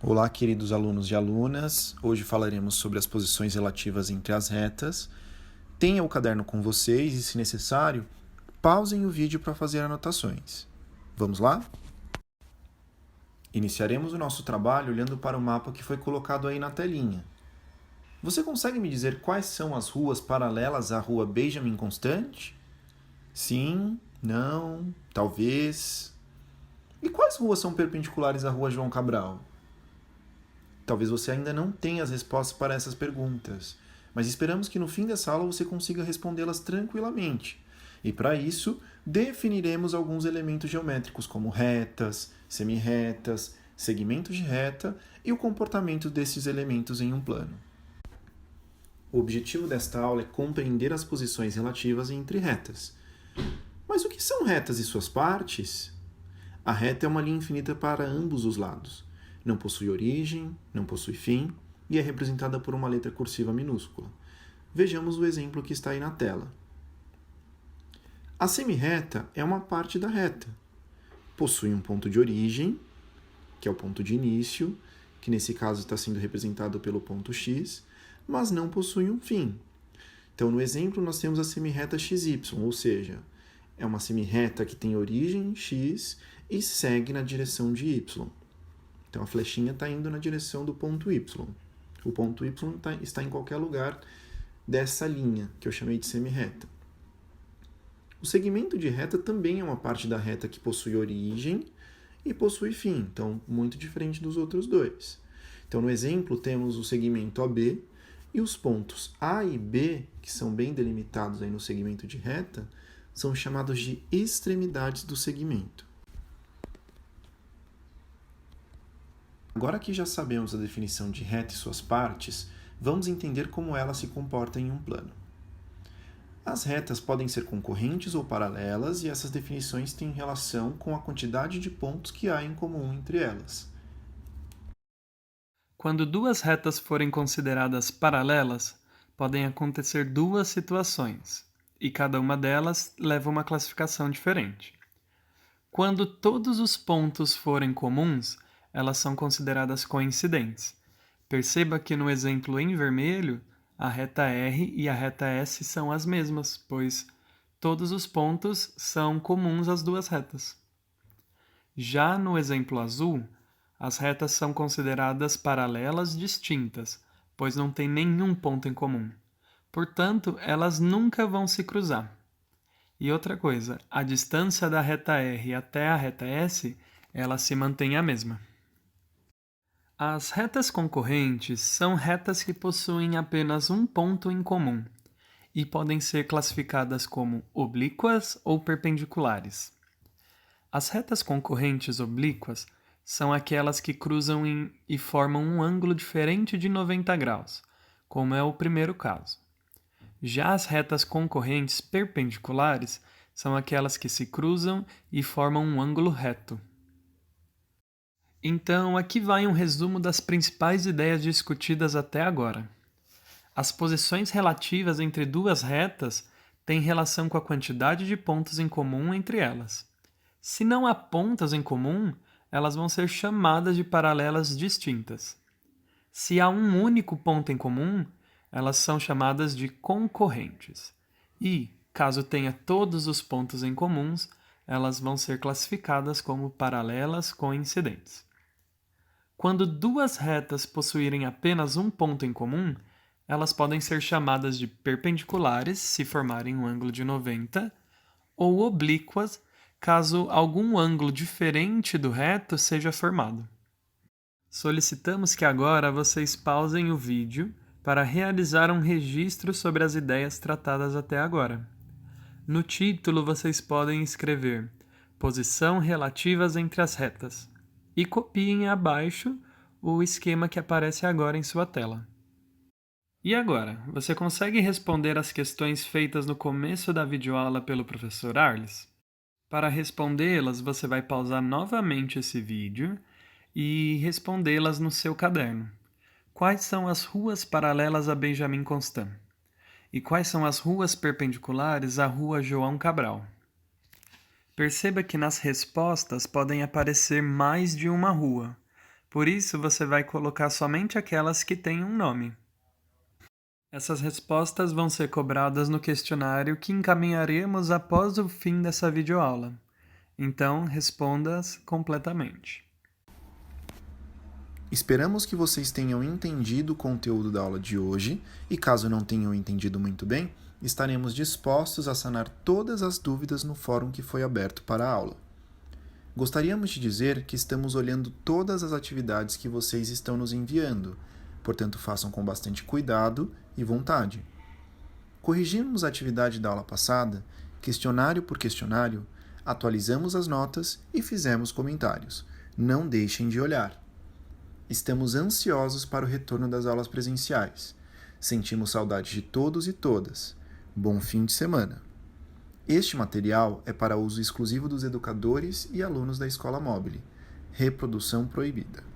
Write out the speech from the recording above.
Olá, queridos alunos e alunas. Hoje falaremos sobre as posições relativas entre as retas. Tenha o caderno com vocês e, se necessário, pausem o vídeo para fazer anotações. Vamos lá? Iniciaremos o nosso trabalho olhando para o mapa que foi colocado aí na telinha. Você consegue me dizer quais são as ruas paralelas à rua Benjamin Constant? Sim, não, talvez. E quais ruas são perpendiculares à rua João Cabral? Talvez você ainda não tenha as respostas para essas perguntas, mas esperamos que no fim dessa aula você consiga respondê-las tranquilamente. E para isso, definiremos alguns elementos geométricos como retas, semirretas, segmentos de reta e o comportamento desses elementos em um plano. O objetivo desta aula é compreender as posições relativas entre retas. Mas o que são retas e suas partes? A reta é uma linha infinita para ambos os lados. Não possui origem, não possui fim e é representada por uma letra cursiva minúscula. Vejamos o exemplo que está aí na tela. A semirreta é uma parte da reta. Possui um ponto de origem, que é o ponto de início, que nesse caso está sendo representado pelo ponto x, mas não possui um fim. Então, no exemplo, nós temos a semirreta XY, ou seja, é uma semirreta que tem origem x e segue na direção de y. Então, a flechinha está indo na direção do ponto y. O ponto y está em qualquer lugar dessa linha, que eu chamei de semirreta. O segmento de reta também é uma parte da reta que possui origem e possui fim, então muito diferente dos outros dois. Então, no exemplo, temos o segmento AB e os pontos A e B, que são bem delimitados aí no segmento de reta, são chamados de extremidades do segmento. Agora que já sabemos a definição de reta e suas partes, vamos entender como ela se comporta em um plano. As retas podem ser concorrentes ou paralelas e essas definições têm relação com a quantidade de pontos que há em comum entre elas. Quando duas retas forem consideradas paralelas, podem acontecer duas situações, e cada uma delas leva uma classificação diferente. Quando todos os pontos forem comuns, elas são consideradas coincidentes. Perceba que no exemplo em vermelho, a reta R e a reta S são as mesmas, pois todos os pontos são comuns às duas retas. Já no exemplo azul, as retas são consideradas paralelas distintas, pois não têm nenhum ponto em comum. Portanto, elas nunca vão se cruzar. E outra coisa, a distância da reta R até a reta S, ela se mantém a mesma. As retas concorrentes são retas que possuem apenas um ponto em comum e podem ser classificadas como oblíquas ou perpendiculares. As retas concorrentes oblíquas são aquelas que cruzam e formam um ângulo diferente de 90 graus, como é o primeiro caso. Já as retas concorrentes perpendiculares são aquelas que se cruzam e formam um ângulo reto. Então, aqui vai um resumo das principais ideias discutidas até agora. As posições relativas entre duas retas têm relação com a quantidade de pontos em comum entre elas. Se não há pontos em comum, elas vão ser chamadas de paralelas distintas. Se há um único ponto em comum, elas são chamadas de concorrentes. E, caso tenha todos os pontos em comuns, elas vão ser classificadas como paralelas coincidentes. Quando duas retas possuírem apenas um ponto em comum, elas podem ser chamadas de perpendiculares, se formarem um ângulo de 90, ou oblíquas, caso algum ângulo diferente do reto seja formado. Solicitamos que agora vocês pausem o vídeo para realizar um registro sobre as ideias tratadas até agora. No título vocês podem escrever posição relativas entre as retas e copiem abaixo o esquema que aparece agora em sua tela. E agora, você consegue responder as questões feitas no começo da videoaula pelo professor Arles? Para respondê-las, você vai pausar novamente esse vídeo e respondê-las no seu caderno. Quais são as ruas paralelas a Benjamin Constant? E quais são as ruas perpendiculares à rua João Cabral? Perceba que nas respostas podem aparecer mais de uma rua. Por isso, você vai colocar somente aquelas que têm um nome. Essas respostas vão ser cobradas no questionário que encaminharemos após o fim dessa videoaula. Então, responda-as completamente. Esperamos que vocês tenham entendido o conteúdo da aula de hoje e, caso não tenham entendido muito bem, estaremos dispostos a sanar todas as dúvidas no fórum que foi aberto para a aula. Gostaríamos de dizer que estamos olhando todas as atividades que vocês estão nos enviando, portanto façam com bastante cuidado e vontade. Corrigimos a atividade da aula passada, questionário por questionário, atualizamos as notas e fizemos comentários. Não deixem de olhar. Estamos ansiosos para o retorno das aulas presenciais. Sentimos saudade de todos e todas. Bom fim de semana! Este material é para uso exclusivo dos educadores e alunos da Escola Móvel. Reprodução proibida.